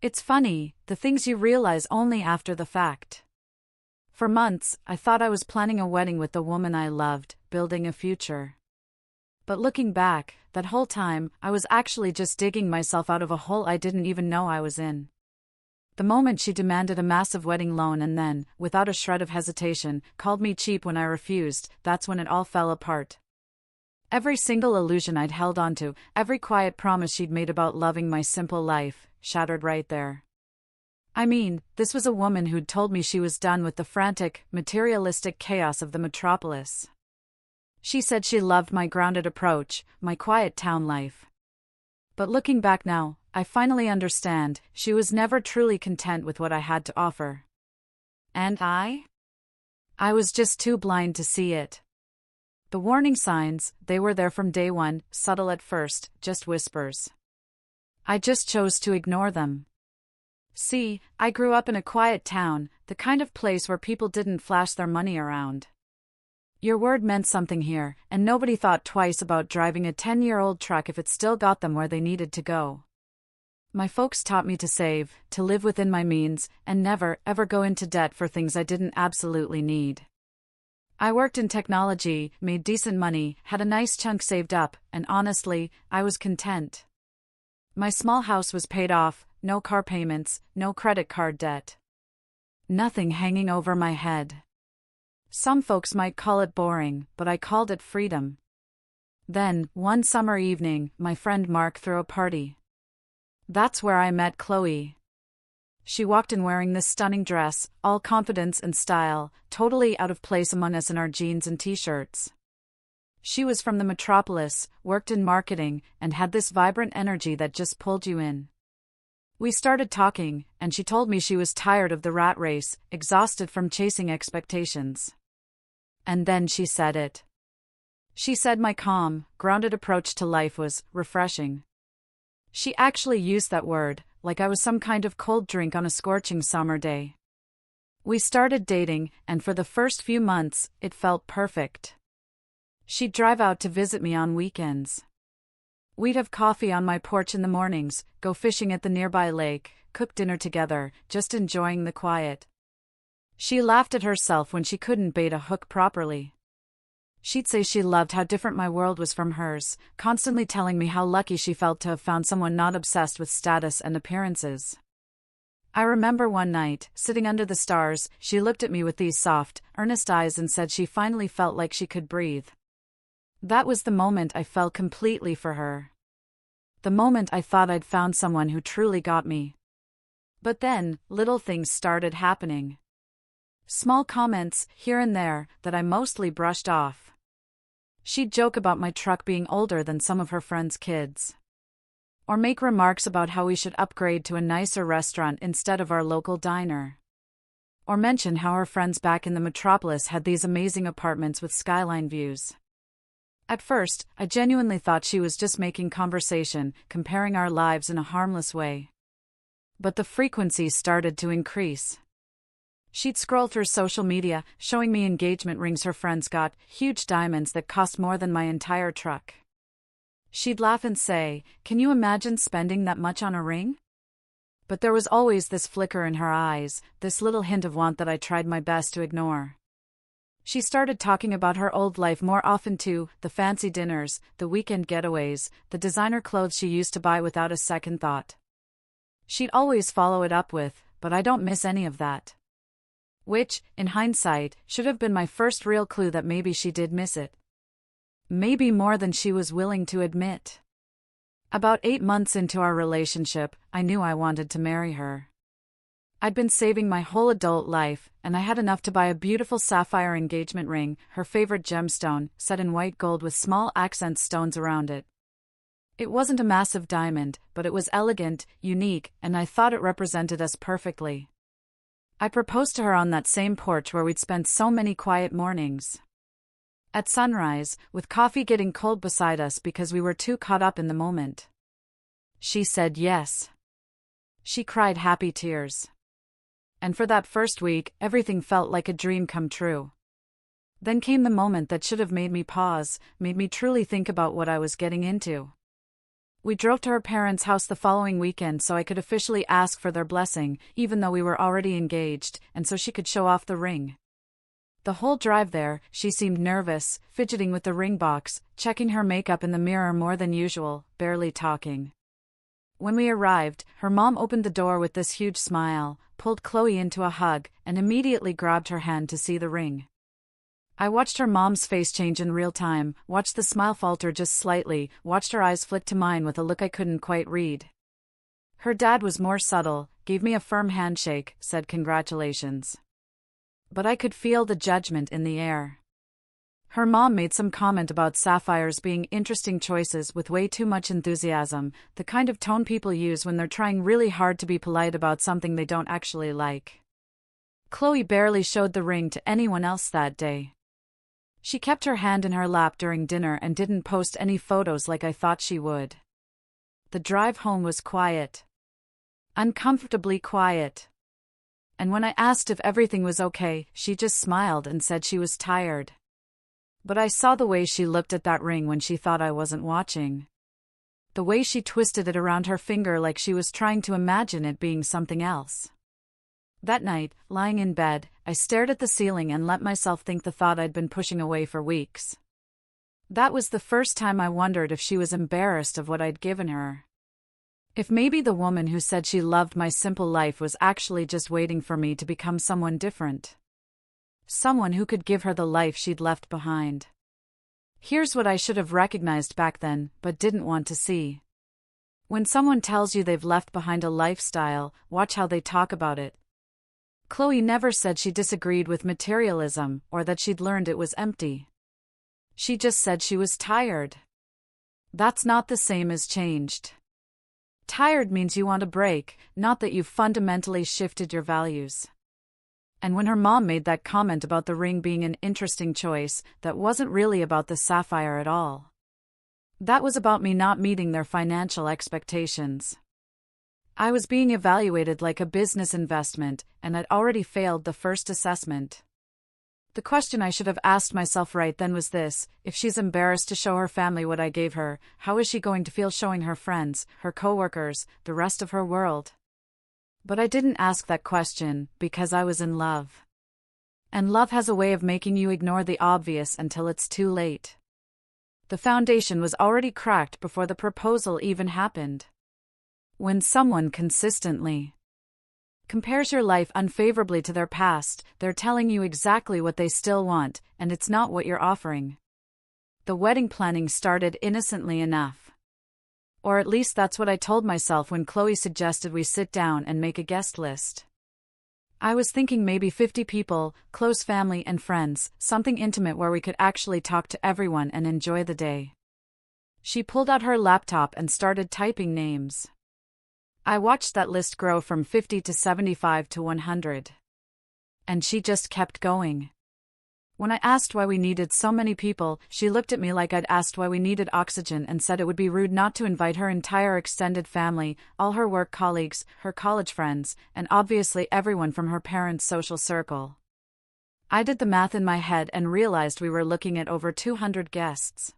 It's funny, the things you realize only after the fact. For months, I thought I was planning a wedding with the woman I loved, building a future. But looking back, that whole time, I was actually just digging myself out of a hole I didn't even know I was in. The moment she demanded a massive wedding loan and then, without a shred of hesitation, called me cheap when I refused, that's when it all fell apart. Every single illusion I'd held onto, every quiet promise she'd made about loving my simple life, shattered right there. I mean, this was a woman who'd told me she was done with the frantic, materialistic chaos of the metropolis. She said she loved my grounded approach, my quiet town life. But looking back now, I finally understand, she was never truly content with what I had to offer. And I was just too blind to see it. The warning signs, they were there from day one, subtle at first, just whispers. I just chose to ignore them. See, I grew up in a quiet town, the kind of place where people didn't flash their money around. Your word meant something here, and nobody thought twice about driving a 10-year-old truck if it still got them where they needed to go. My folks taught me to save, to live within my means, and never, ever go into debt for things I didn't absolutely need. I worked in technology, made decent money, had a nice chunk saved up, and honestly, I was content. My small house was paid off, no car payments, no credit card debt. Nothing hanging over my head. Some folks might call it boring, but I called it freedom. Then, one summer evening, my friend Mark threw a party. That's where I met Chloe. She walked in wearing this stunning dress, all confidence and style, totally out of place among us in our jeans and t-shirts. She was from the metropolis, worked in marketing, and had this vibrant energy that just pulled you in. We started talking, and she told me she was tired of the rat race, exhausted from chasing expectations. And then she said it. She said my calm, grounded approach to life was refreshing. She actually used that word, like I was some kind of cold drink on a scorching summer day. We started dating, and for the first few months, it felt perfect. She'd drive out to visit me on weekends. We'd have coffee on my porch in the mornings, go fishing at the nearby lake, cook dinner together, just enjoying the quiet. She laughed at herself when she couldn't bait a hook properly. She'd say she loved how different my world was from hers, constantly telling me how lucky she felt to have found someone not obsessed with status and appearances. I remember one night, sitting under the stars, she looked at me with these soft, earnest eyes and said she finally felt like she could breathe. That was the moment I fell completely for her. The moment I thought I'd found someone who truly got me. But then, little things started happening. Small comments, here and there, that I mostly brushed off. She'd joke about my truck being older than some of her friends' kids. Or make remarks about how we should upgrade to a nicer restaurant instead of our local diner. Or mention how her friends back in the metropolis had these amazing apartments with skyline views. At first, I genuinely thought she was just making conversation, comparing our lives in a harmless way. But the frequency started to increase. She'd scroll through social media, showing me engagement rings her friends got, huge diamonds that cost more than my entire truck. She'd laugh and say, "Can you imagine spending that much on a ring?" But there was always this flicker in her eyes, this little hint of want that I tried my best to ignore. She started talking about her old life more often too, the fancy dinners, the weekend getaways, the designer clothes she used to buy without a second thought. She'd always follow it up with, "But I don't miss any of that." Which, in hindsight, should have been my first real clue that maybe she did miss it. Maybe more than she was willing to admit. About 8 months into our relationship, I knew I wanted to marry her. I'd been saving my whole adult life, and I had enough to buy a beautiful sapphire engagement ring, her favorite gemstone, set in white gold with small accent stones around it. It wasn't a massive diamond, but it was elegant, unique, and I thought it represented us perfectly. I proposed to her on that same porch where we'd spent so many quiet mornings. At sunrise, with coffee getting cold beside us because we were too caught up in the moment. She said yes. She cried happy tears. And for that first week, everything felt like a dream come true. Then came the moment that should have made me pause, made me truly think about what I was getting into. We drove to her parents' house the following weekend so I could officially ask for their blessing, even though we were already engaged, and so she could show off the ring. The whole drive there, she seemed nervous, fidgeting with the ring box, checking her makeup in the mirror more than usual, barely talking. When we arrived, her mom opened the door with this huge smile, pulled Chloe into a hug, and immediately grabbed her hand to see the ring. I watched her mom's face change in real time, watched the smile falter just slightly, watched her eyes flick to mine with a look I couldn't quite read. Her dad was more subtle, gave me a firm handshake, said congratulations. But I could feel the judgment in the air. Her mom made some comment about sapphires being interesting choices with way too much enthusiasm, the kind of tone people use when they're trying really hard to be polite about something they don't actually like. Chloe barely showed the ring to anyone else that day. She kept her hand in her lap during dinner and didn't post any photos like I thought she would. The drive home was quiet. Uncomfortably quiet. And when I asked if everything was okay, she just smiled and said she was tired. But I saw the way she looked at that ring when she thought I wasn't watching. The way she twisted it around her finger like she was trying to imagine it being something else. That night, lying in bed, I stared at the ceiling and let myself think the thought I'd been pushing away for weeks. That was the first time I wondered if she was embarrassed of what I'd given her. If maybe the woman who said she loved my simple life was actually just waiting for me to become someone different. Someone who could give her the life she'd left behind. Here's what I should have recognized back then, but didn't want to see. When someone tells you they've left behind a lifestyle, watch how they talk about it. Chloe never said she disagreed with materialism, or that she'd learned it was empty. She just said she was tired. That's not the same as changed. Tired means you want a break, not that you've fundamentally shifted your values. And when her mom made that comment about the ring being an interesting choice, that wasn't really about the sapphire at all. That was about me not meeting their financial expectations. I was being evaluated like a business investment, and I'd already failed the first assessment. The question I should have asked myself right then was this: if she's embarrassed to show her family what I gave her, how is she going to feel showing her friends, her coworkers, the rest of her world? But I didn't ask that question, because I was in love. And love has a way of making you ignore the obvious until it's too late. The foundation was already cracked before the proposal even happened. When someone consistently compares your life unfavorably to their past, they're telling you exactly what they still want, and it's not what you're offering. The wedding planning started innocently enough. Or at least that's what I told myself when Chloe suggested we sit down and make a guest list. I was thinking maybe 50 people, close family and friends, something intimate where we could actually talk to everyone and enjoy the day. She pulled out her laptop and started typing names. I watched that list grow from 50 to 75 to 100. And she just kept going. When I asked why we needed so many people, she looked at me like I'd asked why we needed oxygen and said it would be rude not to invite her entire extended family, all her work colleagues, her college friends, and obviously everyone from her parents' social circle. I did the math in my head and realized we were looking at over 200 guests.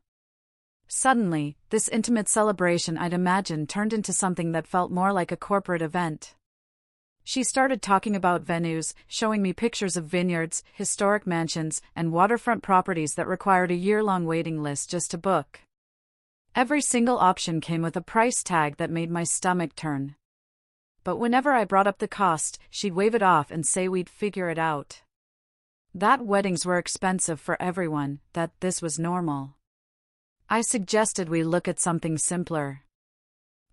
Suddenly, this intimate celebration I'd imagined turned into something that felt more like a corporate event. She started talking about venues, showing me pictures of vineyards, historic mansions, and waterfront properties that required a year-long waiting list just to book. Every single option came with a price tag that made my stomach turn. But whenever I brought up the cost, she'd wave it off and say we'd figure it out. That weddings were expensive for everyone, that this was normal. I suggested we look at something simpler.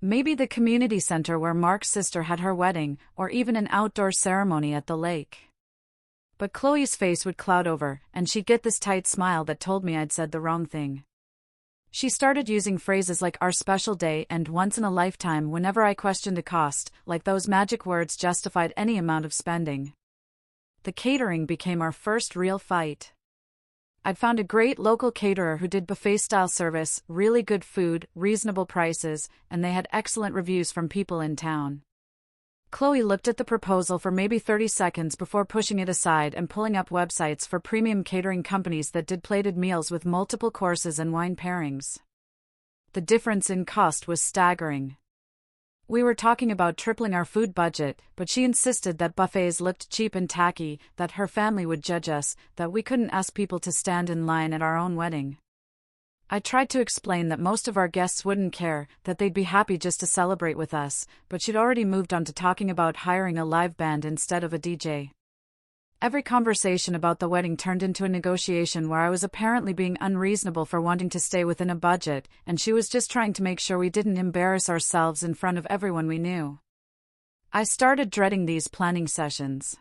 Maybe the community center where Mark's sister had her wedding, or even an outdoor ceremony at the lake. But Chloe's face would cloud over, and she'd get this tight smile that told me I'd said the wrong thing. She started using phrases like our special day and once in a lifetime whenever I questioned a cost, like those magic words justified any amount of spending. The catering became our first real fight. I'd found a great local caterer who did buffet-style service, really good food, reasonable prices, and they had excellent reviews from people in town. Chloe looked at the proposal for maybe 30 seconds before pushing it aside and pulling up websites for premium catering companies that did plated meals with multiple courses and wine pairings. The difference in cost was staggering. We were talking about tripling our food budget, but she insisted that buffets looked cheap and tacky, that her family would judge us, that we couldn't ask people to stand in line at our own wedding. I tried to explain that most of our guests wouldn't care, that they'd be happy just to celebrate with us, but she'd already moved on to talking about hiring a live band instead of a DJ. Every conversation about the wedding turned into a negotiation where I was apparently being unreasonable for wanting to stay within a budget, and she was just trying to make sure we didn't embarrass ourselves in front of everyone we knew. I started dreading these planning sessions.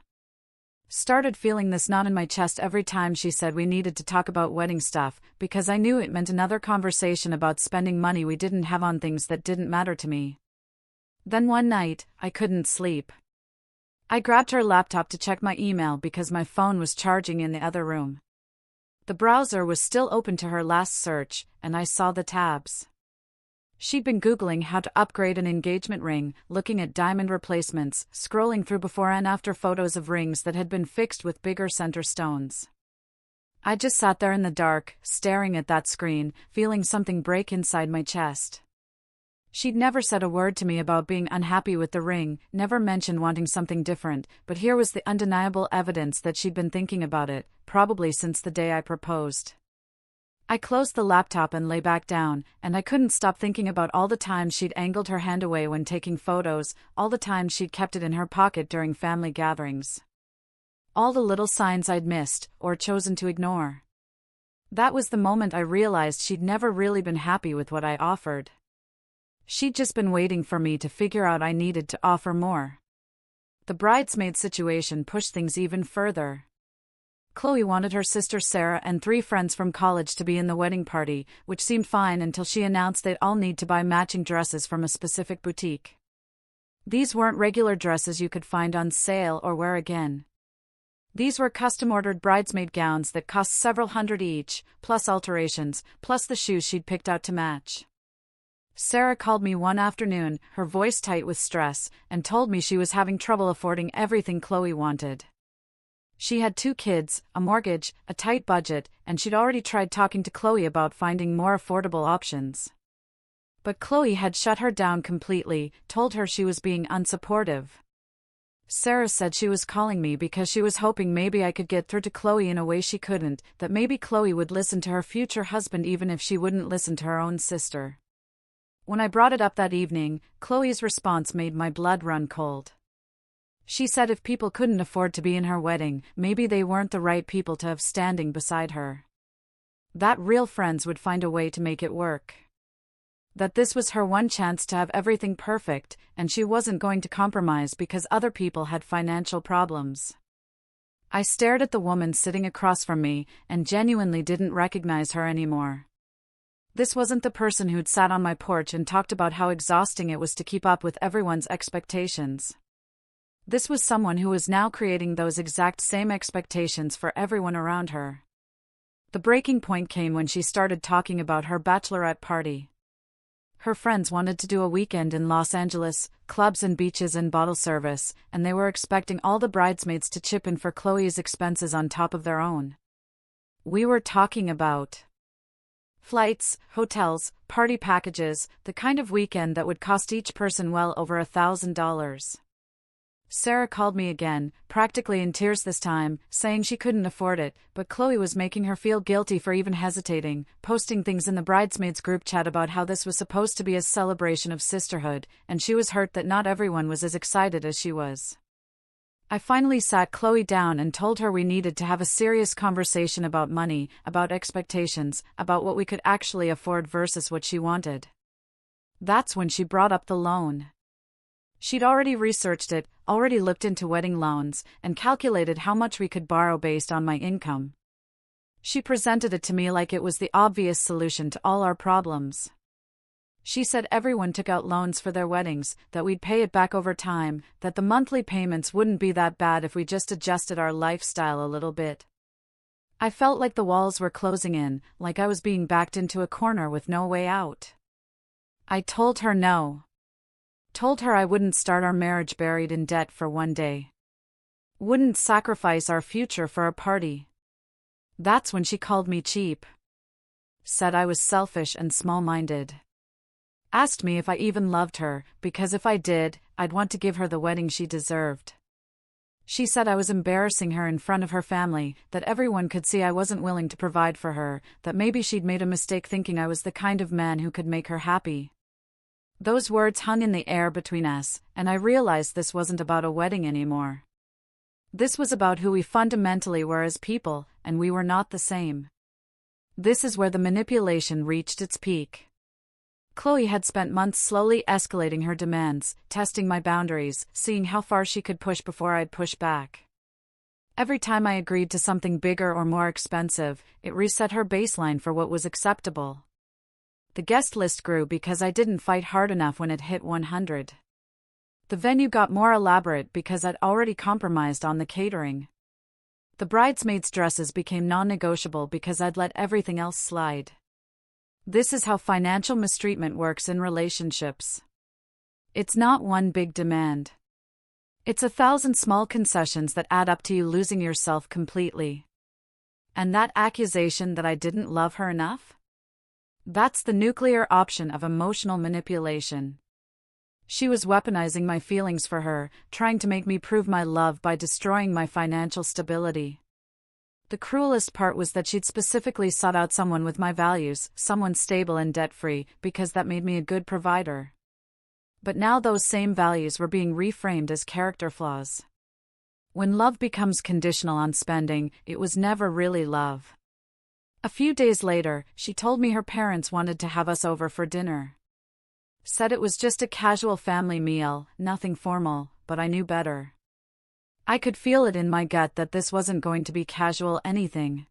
Started feeling this knot in my chest every time she said we needed to talk about wedding stuff, because I knew it meant another conversation about spending money we didn't have on things that didn't matter to me. Then one night, I couldn't sleep. I grabbed her laptop to check my email because my phone was charging in the other room. The browser was still open to her last search, and I saw the tabs. She'd been Googling how to upgrade an engagement ring, looking at diamond replacements, scrolling through before and after photos of rings that had been fixed with bigger center stones. I just sat there in the dark, staring at that screen, feeling something break inside my chest. She'd never said a word to me about being unhappy with the ring, never mentioned wanting something different, but here was the undeniable evidence that she'd been thinking about it, probably since the day I proposed. I closed the laptop and lay back down, and I couldn't stop thinking about all the times she'd angled her hand away when taking photos, all the times she'd kept it in her pocket during family gatherings. All the little signs I'd missed, or chosen to ignore. That was the moment I realized she'd never really been happy with what I offered. She'd just been waiting for me to figure out I needed to offer more. The bridesmaid situation pushed things even further. Chloe wanted her sister Sarah and 3 friends from college to be in the wedding party, which seemed fine until she announced they'd all need to buy matching dresses from a specific boutique. These weren't regular dresses you could find on sale or wear again. These were custom-ordered bridesmaid gowns that cost several hundred each, plus alterations, plus the shoes she'd picked out to match. Sarah called me one afternoon, her voice tight with stress, and told me she was having trouble affording everything Chloe wanted. She had 2 kids, a mortgage, a tight budget, and she'd already tried talking to Chloe about finding more affordable options. But Chloe had shut her down completely, told her she was being unsupportive. Sarah said she was calling me because she was hoping maybe I could get through to Chloe in a way she couldn't, that maybe Chloe would listen to her future husband even if she wouldn't listen to her own sister. When I brought it up that evening, Chloe's response made my blood run cold. She said if people couldn't afford to be in her wedding, maybe they weren't the right people to have standing beside her. That real friends would find a way to make it work. That this was her one chance to have everything perfect, and she wasn't going to compromise because other people had financial problems. I stared at the woman sitting across from me, and genuinely didn't recognize her anymore. This wasn't the person who'd sat on my porch and talked about how exhausting it was to keep up with everyone's expectations. This was someone who was now creating those exact same expectations for everyone around her. The breaking point came when she started talking about her bachelorette party. Her friends wanted to do a weekend in Los Angeles, clubs and beaches and bottle service, and they were expecting all the bridesmaids to chip in for Chloe's expenses on top of their own. We were talking about flights, hotels, party packages, the kind of weekend that would cost each person well over $1,000. Sarah called me again, practically in tears this time, saying she couldn't afford it, but Chloe was making her feel guilty for even hesitating, posting things in the bridesmaids group chat about how this was supposed to be a celebration of sisterhood, and she was hurt that not everyone was as excited as she was. I finally sat Chloe down and told her we needed to have a serious conversation about money, about expectations, about what we could actually afford versus what she wanted. That's when she brought up the loan. She'd already researched it, already looked into wedding loans, and calculated how much we could borrow based on my income. She presented it to me like it was the obvious solution to all our problems. She said everyone took out loans for their weddings, that we'd pay it back over time, that the monthly payments wouldn't be that bad if we just adjusted our lifestyle a little bit. I felt like the walls were closing in, like I was being backed into a corner with no way out. I told her no. Told her I wouldn't start our marriage buried in debt for one day. Wouldn't sacrifice our future for a party. That's when she called me cheap. Said I was selfish and small-minded. Asked me if I even loved her, because if I did, I'd want to give her the wedding she deserved. She said I was embarrassing her in front of her family, that everyone could see I wasn't willing to provide for her, that maybe she'd made a mistake thinking I was the kind of man who could make her happy. Those words hung in the air between us, and I realized this wasn't about a wedding anymore. This was about who we fundamentally were as people, and we were not the same. This is where the manipulation reached its peak. Chloe had spent months slowly escalating her demands, testing my boundaries, seeing how far she could push before I'd push back. Every time I agreed to something bigger or more expensive, it reset her baseline for what was acceptable. The guest list grew because I didn't fight hard enough when it hit 100. The venue got more elaborate because I'd already compromised on the catering. The bridesmaids' dresses became non-negotiable because I'd let everything else slide. This is how financial mistreatment works in relationships. It's not one big demand. It's 1,000 small concessions that add up to you losing yourself completely. And that accusation that I didn't love her enough? That's the nuclear option of emotional manipulation. She was weaponizing my feelings for her, trying to make me prove my love by destroying my financial stability. The cruelest part was that she'd specifically sought out someone with my values, someone stable and debt-free, because that made me a good provider. But now those same values were being reframed as character flaws. When love becomes conditional on spending, it was never really love. A few days later, she told me her parents wanted to have us over for dinner. Said it was just a casual family meal, nothing formal, but I knew better. I could feel it in my gut that this wasn't going to be casual anything.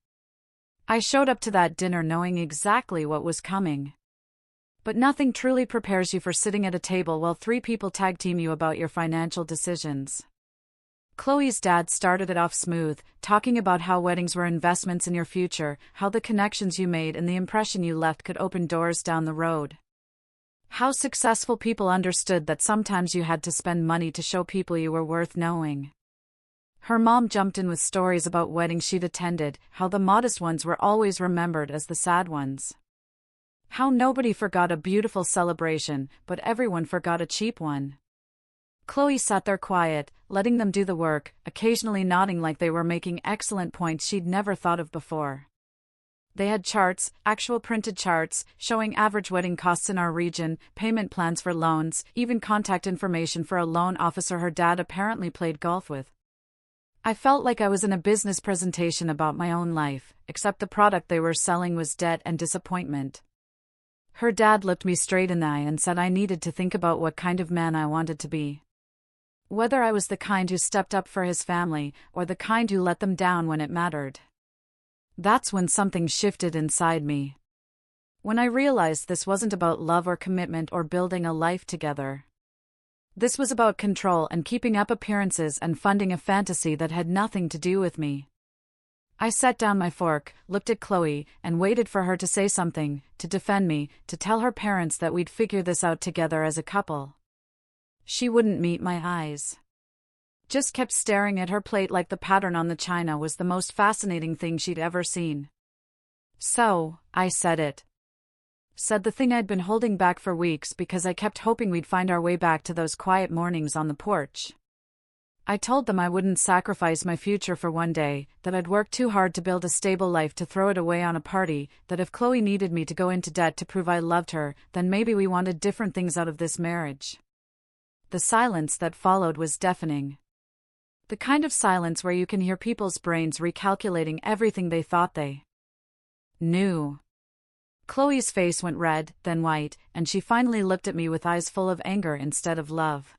I showed up to that dinner knowing exactly what was coming. But nothing truly prepares you for sitting at a table while 3 people tag team you about your financial decisions. Chloe's dad started it off smooth, talking about how weddings were investments in your future, how the connections you made and the impression you left could open doors down the road. How successful people understood that sometimes you had to spend money to show people you were worth knowing. Her mom jumped in with stories about weddings she'd attended, how the modest ones were always remembered as the sad ones. How nobody forgot a beautiful celebration, but everyone forgot a cheap one. Chloe sat there quiet, letting them do the work, occasionally nodding like they were making excellent points she'd never thought of before. They had charts, actual printed charts, showing average wedding costs in our region, payment plans for loans, even contact information for a loan officer her dad apparently played golf with. I felt like I was in a business presentation about my own life, except the product they were selling was debt and disappointment. Her dad looked me straight in the eye and said I needed to think about what kind of man I wanted to be. Whether I was the kind who stepped up for his family, or the kind who let them down when it mattered. That's when something shifted inside me. When I realized this wasn't about love or commitment or building a life together. This was about control and keeping up appearances and funding a fantasy that had nothing to do with me. I set down my fork, looked at Chloe, and waited for her to say something, to defend me, to tell her parents that we'd figure this out together as a couple. She wouldn't meet my eyes. Just kept staring at her plate like the pattern on the china was the most fascinating thing she'd ever seen. So, I said it. Said the thing I'd been holding back for weeks because I kept hoping we'd find our way back to those quiet mornings on the porch. I told them I wouldn't sacrifice my future for one day, that I'd worked too hard to build a stable life to throw it away on a party, that if Chloe needed me to go into debt to prove I loved her, then maybe we wanted different things out of this marriage. The silence that followed was deafening. The kind of silence where you can hear people's brains recalculating everything they thought they knew. Chloe's face went red, then white, and she finally looked at me with eyes full of anger instead of love.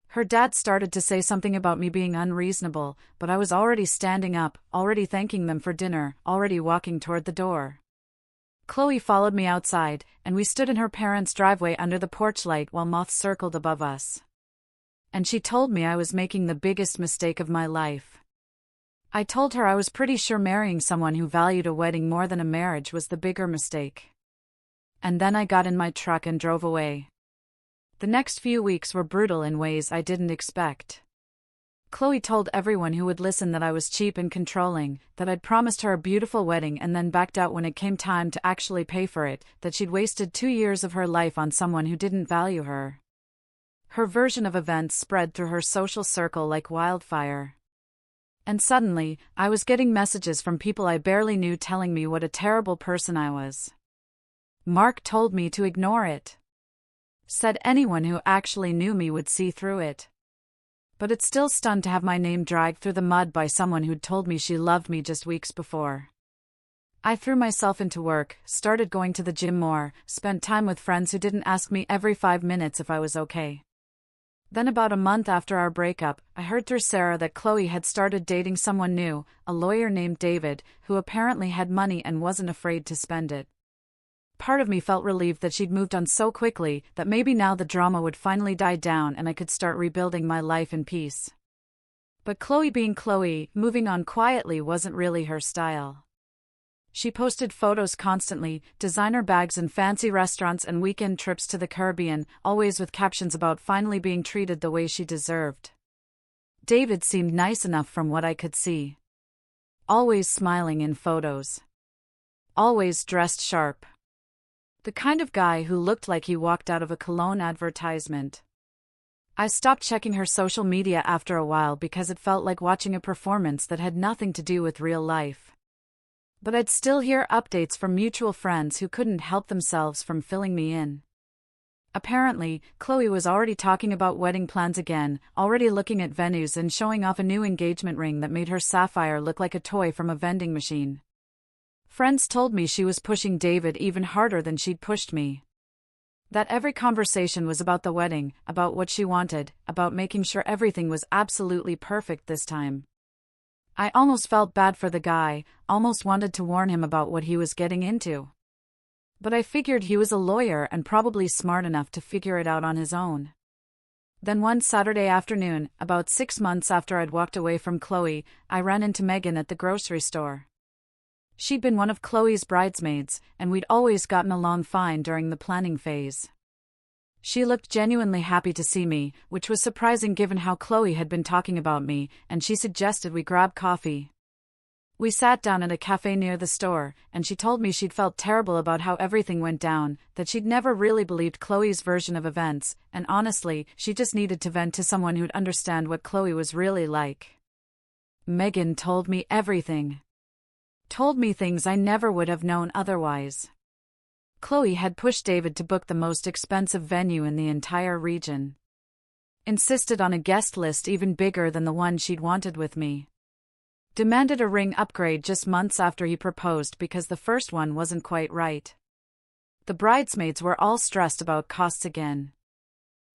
Her dad started to say something about me being unreasonable, but I was already standing up, already thanking them for dinner, already walking toward the door. Chloe followed me outside, and we stood in her parents' driveway under the porch light while moths circled above us. And she told me I was making the biggest mistake of my life. I told her I was pretty sure marrying someone who valued a wedding more than a marriage was the bigger mistake. And then I got in my truck and drove away. The next few weeks were brutal in ways I didn't expect. Chloe told everyone who would listen that I was cheap and controlling, that I'd promised her a beautiful wedding and then backed out when it came time to actually pay for it, that she'd wasted 2 years of her life on someone who didn't value her. Her version of events spread through her social circle like wildfire. And suddenly, I was getting messages from people I barely knew telling me what a terrible person I was. Mark told me to ignore it. Said anyone who actually knew me would see through it. But it still stunned to have my name dragged through the mud by someone who'd told me she loved me just weeks before. I threw myself into work, started going to the gym more, spent time with friends who didn't ask me every 5 minutes if I was okay. Then about a month after our breakup, I heard through Sarah that Chloe had started dating someone new, a lawyer named David, who apparently had money and wasn't afraid to spend it. Part of me felt relieved that she'd moved on so quickly, that maybe now the drama would finally die down and I could start rebuilding my life in peace. But Chloe being Chloe, moving on quietly wasn't really her style. She posted photos constantly, designer bags and fancy restaurants and weekend trips to the Caribbean, always with captions about finally being treated the way she deserved. David seemed nice enough from what I could see. Always smiling in photos. Always dressed sharp. The kind of guy who looked like he walked out of a cologne advertisement. I stopped checking her social media after a while because it felt like watching a performance that had nothing to do with real life. But I'd still hear updates from mutual friends who couldn't help themselves from filling me in. Apparently, Chloe was already talking about wedding plans again, already looking at venues and showing off a new engagement ring that made her sapphire look like a toy from a vending machine. Friends told me she was pushing David even harder than she'd pushed me. That every conversation was about the wedding, about what she wanted, about making sure everything was absolutely perfect this time. I almost felt bad for the guy, almost wanted to warn him about what he was getting into. But I figured he was a lawyer and probably smart enough to figure it out on his own. Then one Saturday afternoon, about 6 months after I'd walked away from Chloe, I ran into Megan at the grocery store. She'd been one of Chloe's bridesmaids, and we'd always gotten along fine during the planning phase. She looked genuinely happy to see me, which was surprising given how Chloe had been talking about me, and she suggested we grab coffee. We sat down at a cafe near the store, and she told me she'd felt terrible about how everything went down, that she'd never really believed Chloe's version of events, and honestly, she just needed to vent to someone who'd understand what Chloe was really like. Megan told me everything. Told me things I never would have known otherwise. Chloe had pushed David to book the most expensive venue in the entire region. Insisted on a guest list even bigger than the one she'd wanted with me. Demanded a ring upgrade just months after he proposed because the first one wasn't quite right. The bridesmaids were all stressed about costs again.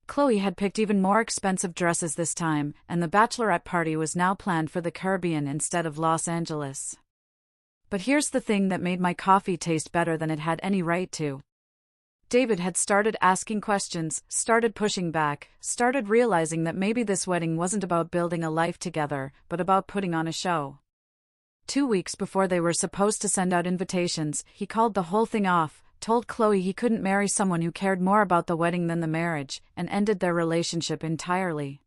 Chloe had picked even more expensive dresses this time, and the bachelorette party was now planned for the Caribbean instead of Los Angeles. But here's the thing that made my coffee taste better than it had any right to. David had started asking questions, started pushing back, started realizing that maybe this wedding wasn't about building a life together, but about putting on a show. 2 weeks before they were supposed to send out invitations, he called the whole thing off, told Chloe he couldn't marry someone who cared more about the wedding than the marriage, and ended their relationship entirely.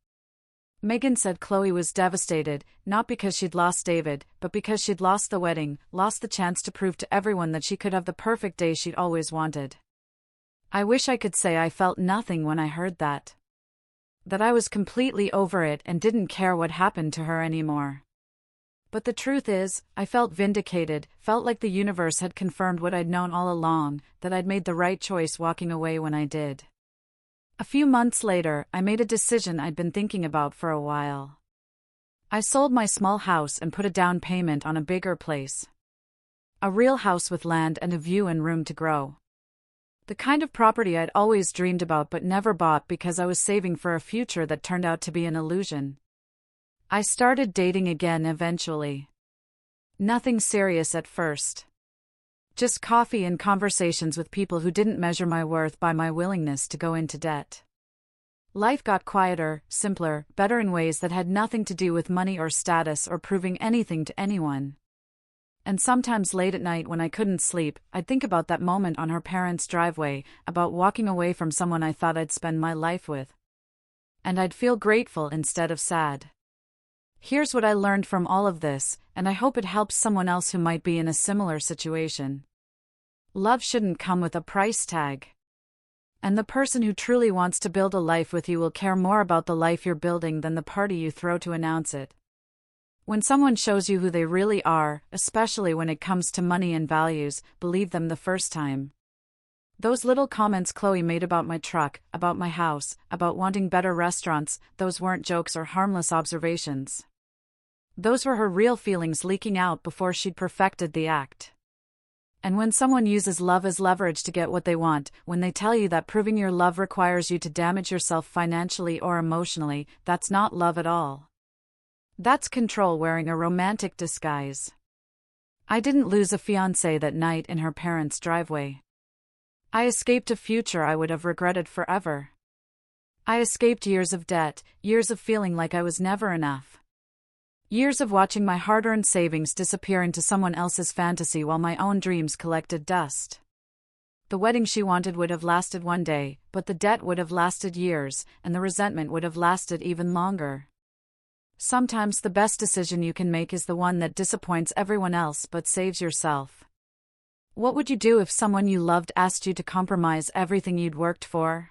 Megan said Chloe was devastated, not because she'd lost David, but because she'd lost the wedding, lost the chance to prove to everyone that she could have the perfect day she'd always wanted. I wish I could say I felt nothing when I heard that. That I was completely over it and didn't care what happened to her anymore. But the truth is, I felt vindicated, felt like the universe had confirmed what I'd known all along, that I'd made the right choice walking away when I did. A few months later, I made a decision I'd been thinking about for a while. I sold my small house and put a down payment on a bigger place. A real house with land and a view and room to grow. The kind of property I'd always dreamed about but never bought because I was saving for a future that turned out to be an illusion. I started dating again eventually. Nothing serious at first. Just coffee and conversations with people who didn't measure my worth by my willingness to go into debt. Life got quieter, simpler, better in ways that had nothing to do with money or status or proving anything to anyone. And sometimes late at night when I couldn't sleep, I'd think about that moment on her parents' driveway, about walking away from someone I thought I'd spend my life with. And I'd feel grateful instead of sad. Here's what I learned from all of this, and I hope it helps someone else who might be in a similar situation. Love shouldn't come with a price tag. And the person who truly wants to build a life with you will care more about the life you're building than the party you throw to announce it. When someone shows you who they really are, especially when it comes to money and values, believe them the first time. Those little comments Chloe made about my truck, about my house, about wanting better restaurants, those weren't jokes or harmless observations. Those were her real feelings leaking out before she'd perfected the act. And when someone uses love as leverage to get what they want, when they tell you that proving your love requires you to damage yourself financially or emotionally, that's not love at all. That's control wearing a romantic disguise. I didn't lose a fiancé that night in her parents' driveway. I escaped a future I would have regretted forever. I escaped years of debt, years of feeling like I was never enough. Years of watching my hard-earned savings disappear into someone else's fantasy while my own dreams collected dust. The wedding she wanted would have lasted one day, but the debt would have lasted years, and the resentment would have lasted even longer. Sometimes the best decision you can make is the one that disappoints everyone else but saves yourself. What would you do if someone you loved asked you to compromise everything you'd worked for?